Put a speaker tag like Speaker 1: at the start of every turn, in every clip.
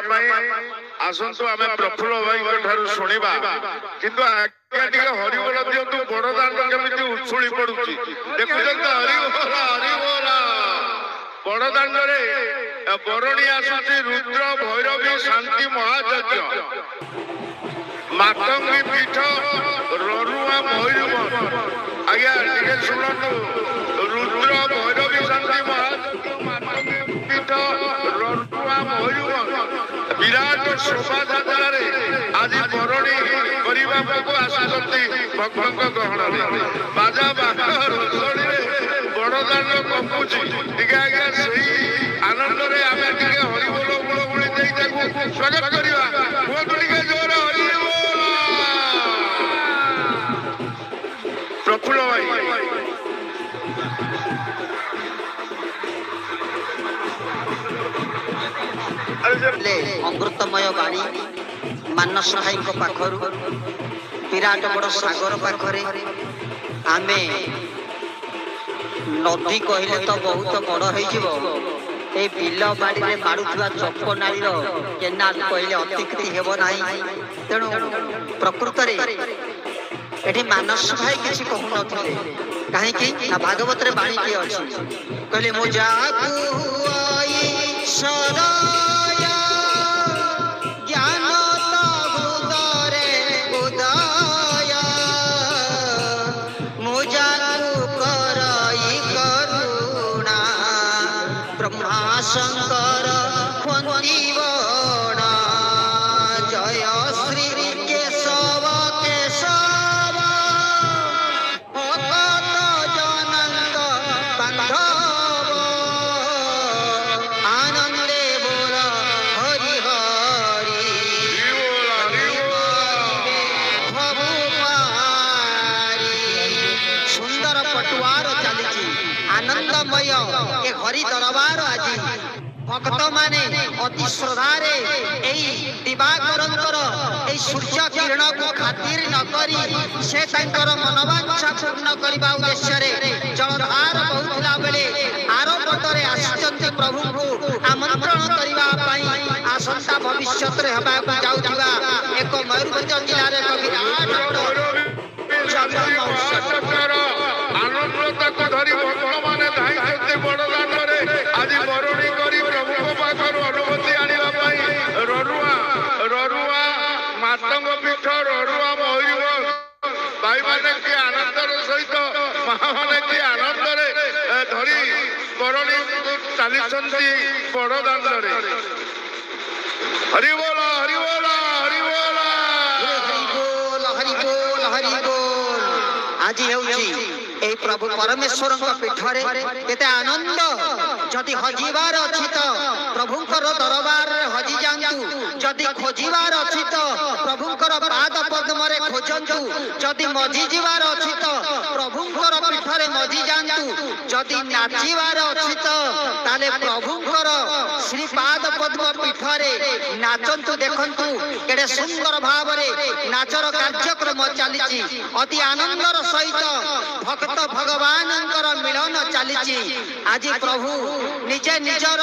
Speaker 1: आसतु आम प्रफुल्ल भाई शुणा किंतु आगे हरिबोल दिंतु बड़दान केमी उछुली पड़ुची देखुं हरिबोल हरिबोल बड़दान बरणी आसुची रुद्र भैरवी शांति महायज्ञ मातंगी पीठ ररुआ मयूरभंज आज्ञा टे शुणु रुद्र भैरवी शांति महायज्ञ मातंगी पीठ ररुआ मयूरभंज विराट शोभा यात्रा आज बरणी करने को आसुच्च भक्त गहन बाजा बाजा रोषणी बड़दान कंपुची आज्ञा से आनंद में आम हरिबोल बुलबुली स्वागत करवा जोर हरिबोल प्रफुल्ल भाई
Speaker 2: अमृतमय बाणी मानस भाई पाखर विराट बड़ सागर पाखरे आमे नदी कहले तो बहुत बड़ हो बिल बाड़ी में मारुवा चप नाड़ी केनाल कहले अतिक्ति हेब ना तेणु प्रकृत ये मानस भाई किसी कहु नथिले कहीं भागवत रे बाणी किए अच्छी कहले मो जाकू आई शरय ज्ञान हृदय उदय मो जाकू करई करुणा ब्रह्मा शंकर फंदीवण जय श्री केशव केशव भगत जनंद बांधव आनंदे बोल हरि हरि सुंदर पटुआर चली आनंदमय ए हरि दरबार आज भक्त माने अति श्रद्धारे दिवाकरंकर सूर्य किरण को खातिर न करी से मनोवांछा पूर्ण करने उद्देश्य जलधार बहुला बेले आर पटरे आसिचंती प्रभु को आमंत्रण करने आसंता भविष्य जाऊा एक मयूरभंज जिले में विराट
Speaker 1: आनंद धरी भक्त मैंने धाई बड़दान आज बरणी करी प्रभु पाखर अनुमति आने ररुआ ररुआ मातंग पीठ ररुआ मयूरभंज भाई मैंने कि आनंदर सहित माँ मैंने कि आनंद धरी बरणी चली बड़दान हरिबोल हरिबोल हरिबोल
Speaker 2: हरिबोल हरिबोल आज ए प्रभु परमेश्वर पीठरे केते आनंद जदि हजिबार अच्छी तो प्रभुंकर दरबार हजि जातु जदि खोजिबार अच्छी तो प्रभुंकर पाद पद्म खोजतु जदि मजी जीवार अच्छी तो प्रभुंकर पीठरे मजी जातु जदि नाचिबार अच्छी तो ताले प्रभुंकर श्रीपाद पद्म पीठरे नाचंतु देखंतु केडे सुंदर भाव नाचर कार्यक्रम चली अति आनंदर सहित भक्त भगवान मिलन चली आज प्रभु निजे निजर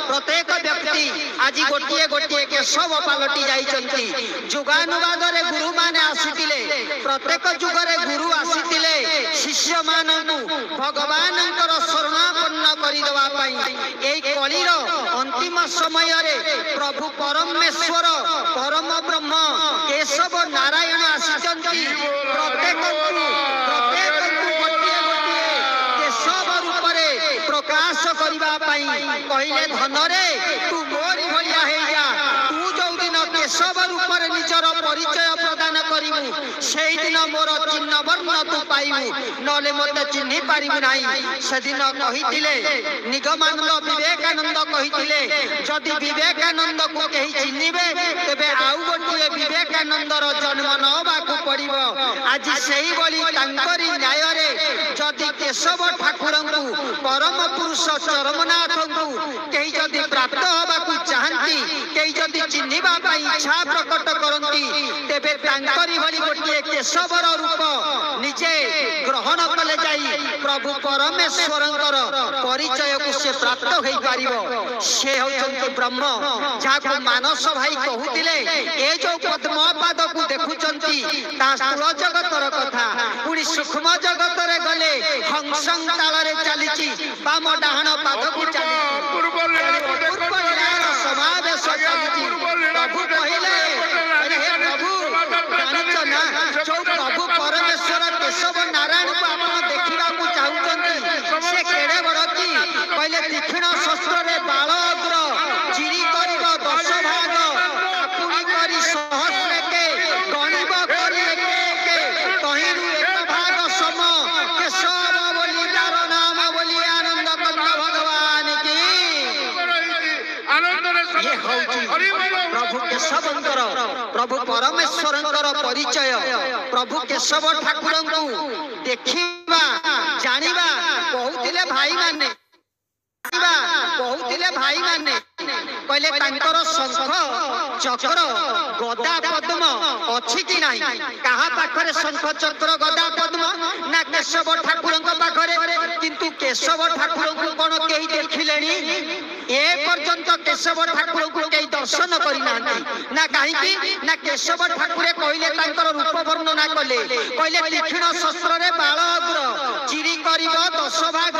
Speaker 2: प्रत्येक व्यक्ति आज गोटे गोटे केशव पलटि जाइछंती जुगानुवाद गुरु माने आसीतिले प्रत्येक जुगरे गुरु आसीतिले शिष्य माननु भगवान शरणापन्न करिदवा पई एई कलिर अंतिम समय रे प्रभु परमेश्वर परम ब्रह्म केशव नारायण आसीछंती प्रत्येक प्रकाश करने कहले धन रे तू मोरी भलिया हे जा तू जो दिन केशव रूप निजर परिचय प्रदान करू से दिन मोर चिन्ह वर्ण तू पाइबू नले मत चिन्ह पारिबू नहीं से दिन कही निगमानंद विवेकानंद कही जदि विवेकानंद को कहीं चिन्हे तेबे आउ गोटे विवेकानंदर जन्म नवाकू पड़ो आज से न्याय जदि केशव ठाकुर परम पुरुष चरमनाथ कहीं जदि प्राप्त होगा चाहती केई जदि चिन्हिबा पई इच्छा प्रकट करंती तेबे तांकरी भली गोटे केशवर रूप निजे ग्रहण कले जाई प्रभु परमेश्वरंकर परिचय को से प्राप्त होई पारिबो से होचंती ब्रह्म जाको मानस भाई कहूतिले ए जो पद्मपाद को देखुचंती ता स्थूल जगतर कथा पुनी सूक्ष्म जगत रे गले हंसं ताल रे चलीची बाम डाहण पाद को चलीची पूर्व लीलार समावेश चलीची प्रभु कहिले अरे हे प्रभु जानिच ना जो प्रभु परमेश्वर केशव नारायण को आपण देखिबा को चाहुचंती से केड़े बड़ की पहिले तीक्ष्ण शस्त्र रे बाळ अग्र चिरी करब 10 भाग पुनी करी सहस्र के गणिब करी के कहिरु एक भाग सम केशव बोली तार नाम बोली आनंद कंद भगवान की ये हौची प्रभु केशवंकर प्रभु परमेश्वरंकर परिचय प्रभु केशव ठाकुर को देखिबा जानिबा कहूतिले भाई माने कहले तांकर शंख चक्र गदा पद्म अछि कि नाही कहा पाखरे शंख चक्र गदा पद्म ना केशव ठाकुर पाखरे किंतु केशव ठाकुर को कोन केही देखिलेनी ए पर्यंत केशव ठाकुर को केही दर्शन करिना ना काहे ना केशव ठाकुर कहले तांकर रूप वर्णना कले कहले तीक्ष्ण शस्त्र रे बाळ अग्र चिरी करिब 10 भाग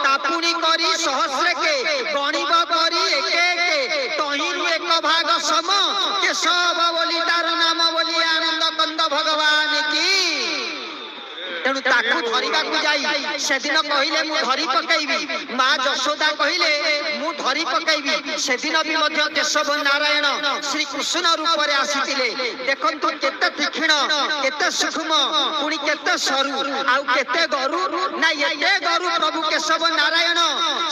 Speaker 2: तापुनी करी सहस्र के गणिब करी एके तहिरु एक भाग सम केशव बोली तार नाम बोली आनंद कंद भगवान की तेणु ताकू धरिबा को जाई सेदिन कहिले मु धरि पकाइबी मां जशोदा कहिले मु धरि पकाइबी सेदिन भी मध्य केशव नारायण श्री कृष्ण रूप रे आसीतिले देखंतु केते तीक्ष्ण केते सूक्ष्म पुनी केते सरू आउ केते गरु ना एते गरु प्रभु केशव नारायण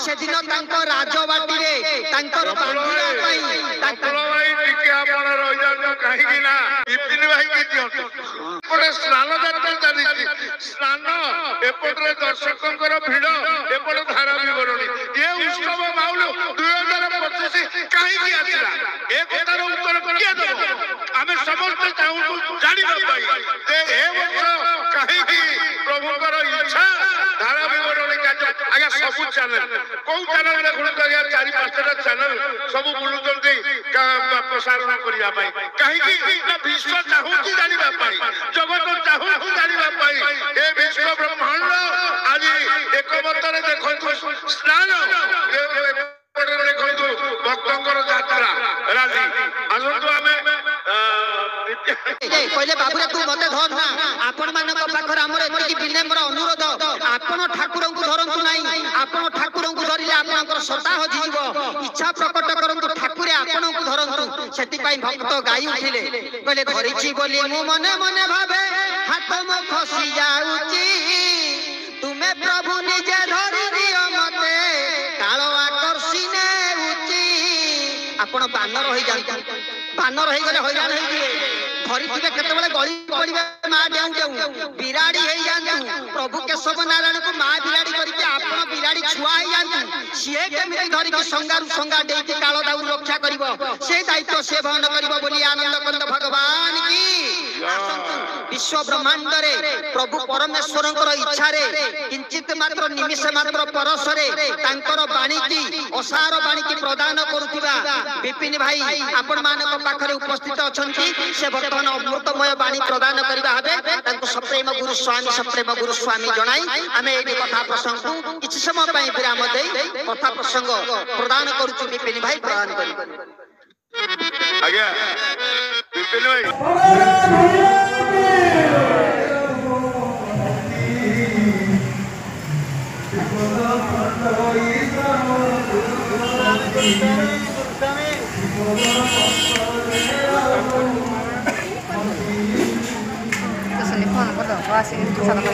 Speaker 2: सेदिन तांको राजबाटी रे तांकर बांधिला पई तांको
Speaker 1: भाई टिके आपण रहि जाउ काहे कि ना विपिन भाई के दियो परे स्नान जात्रा चली स्नान एपटरे दर्शकंकर भिड़ एपट धारा विवरणी ये उत्सव माउल 2025 काहे कि आछला ए कथार उत्तर किए दबो आमे समस्त चाहू जानिबा पाई जे ए वर्ष काहे कि प्रभुकर इच्छा धारा विवरणी का आगे सब चैनल को चैनल रे गुण करिया 4-5टा चैनल सब बुलुचंती प्रसारण करिया पाई काहे कि ना विश्व चाहू जानिबा पाई जगत चाहू जानिबा पाई ए विश्व ब्रह्मांड आज एक मतरे देखो स्नान देखो भक्तंकर यात्रा राजी आसतु आमे
Speaker 2: पहले बाबूरे तू मते धर ना आपण मानक पाखर हमर एति विनम्र अनुरोध आपण ठाकुर को धरंतु नाही आपण ठाकुर को धरिले आपनकर सता हो जीव इच्छा प्रकट करंतु ठाकुरे आपण को धरंतु सेति पई भक्त गाई उठिले कहले धरिछि बोली मु मने मने भाबे हाथ म खसी जाउची तुमे प्रभु निजे धरि दियो मते कालो आकर्षिने उची आपण बानर होई जांतु बानर होई गले हैरान होई दिए धरिथिबे केतेबेले गळी पड़िबे मा देउ देउ बिराड़ी हेई जांतु प्रभु केशव नारायण को मा बिराड़ी करके आपण बिराड़ी छुआ हेई जांतु सिए केमिति धरि के संगारु संगा देई कालो दाउ रक्षा करिवो से दायित्व से वहन करिवो बोली आनंद कंद भगवान की विश्व ब्रह्मांड रे प्रभु परमेश्वरंकर इच्छा रे किंचित मात्र निमिष मात्र परसरे तांकर बाणी की असार बाणी की प्रदान करूथिबा विपिन भाई आपण मानक पाखरे उपस्थित अछंती से वर्तमान अमृतमय बाणी प्रदान करिबा हबे तांको सप्रेम गुरु स्वामी जणाई आमे एडी कथा प्रसंग किछ समय पई विराम देई कथा प्रसंग प्रदान करूछु विपिन भाई प्रदान करी
Speaker 1: आज्ञा विपिन भाई
Speaker 3: Así, tú sabes.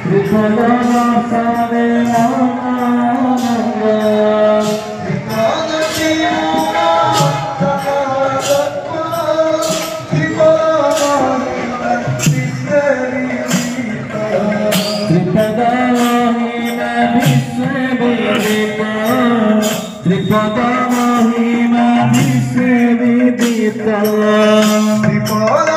Speaker 4: Krishna Shripad महिमा विश्वे विदित श्रीपद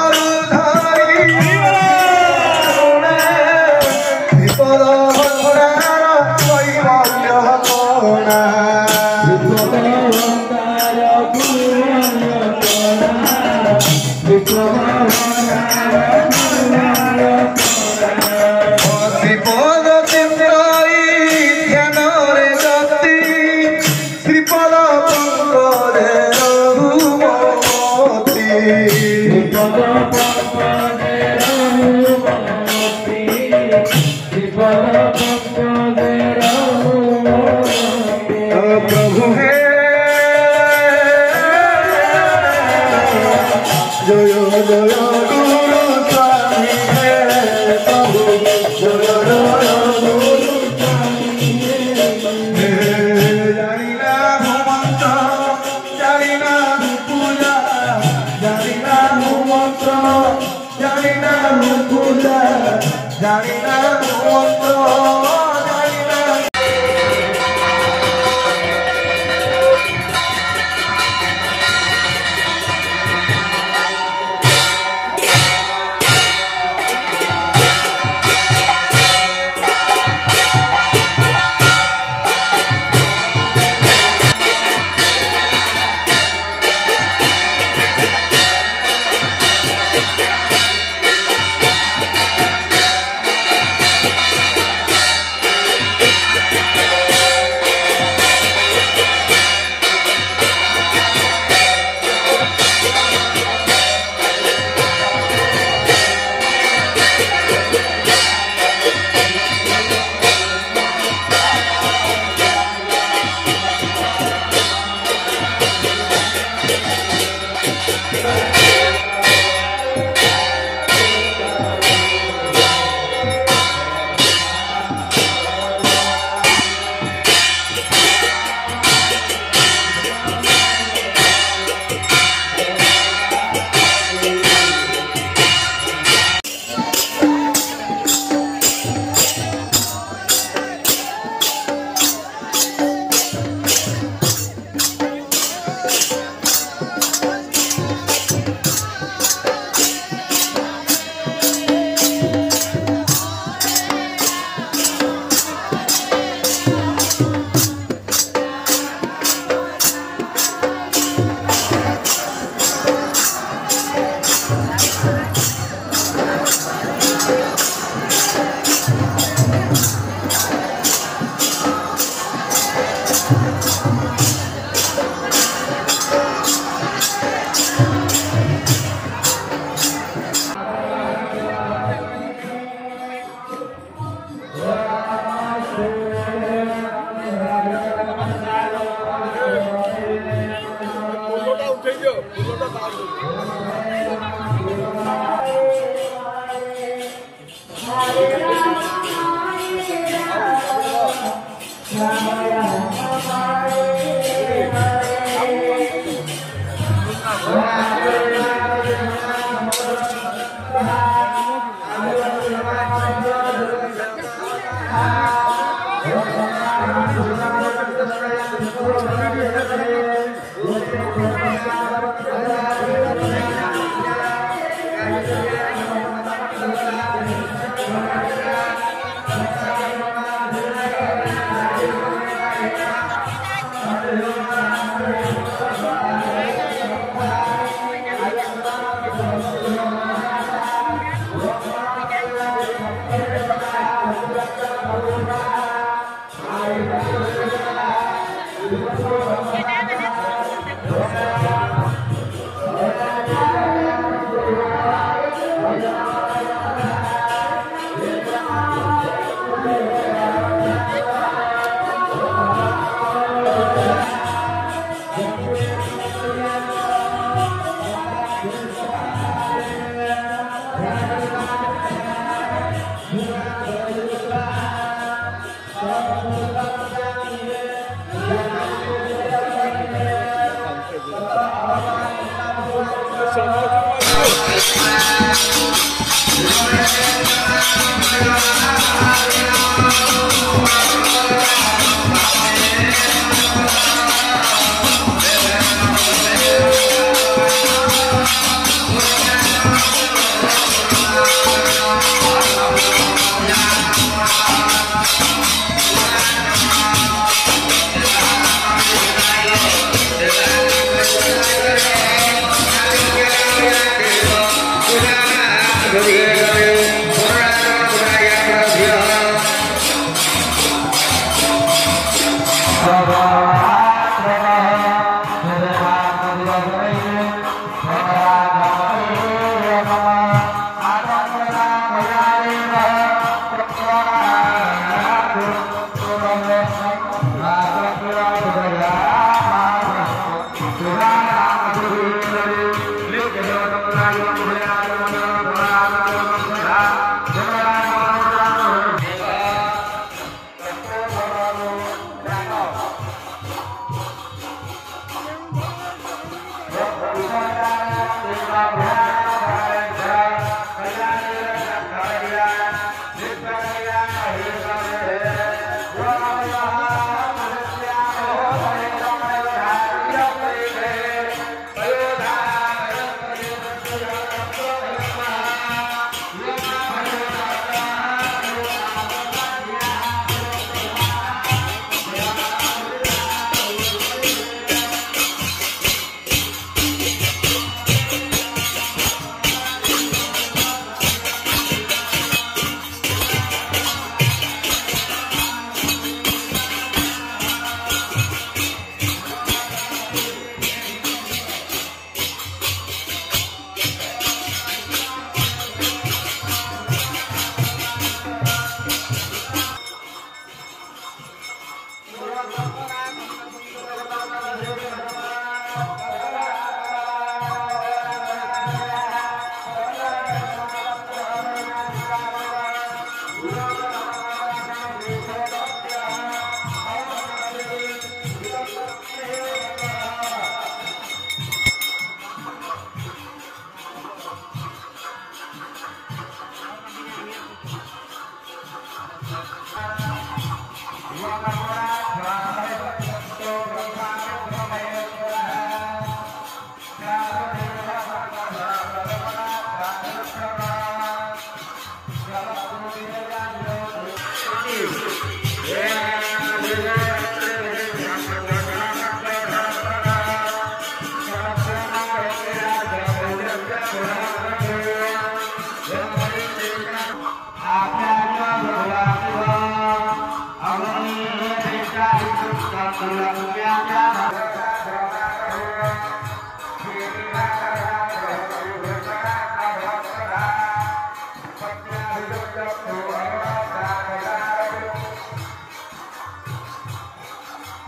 Speaker 4: Amen.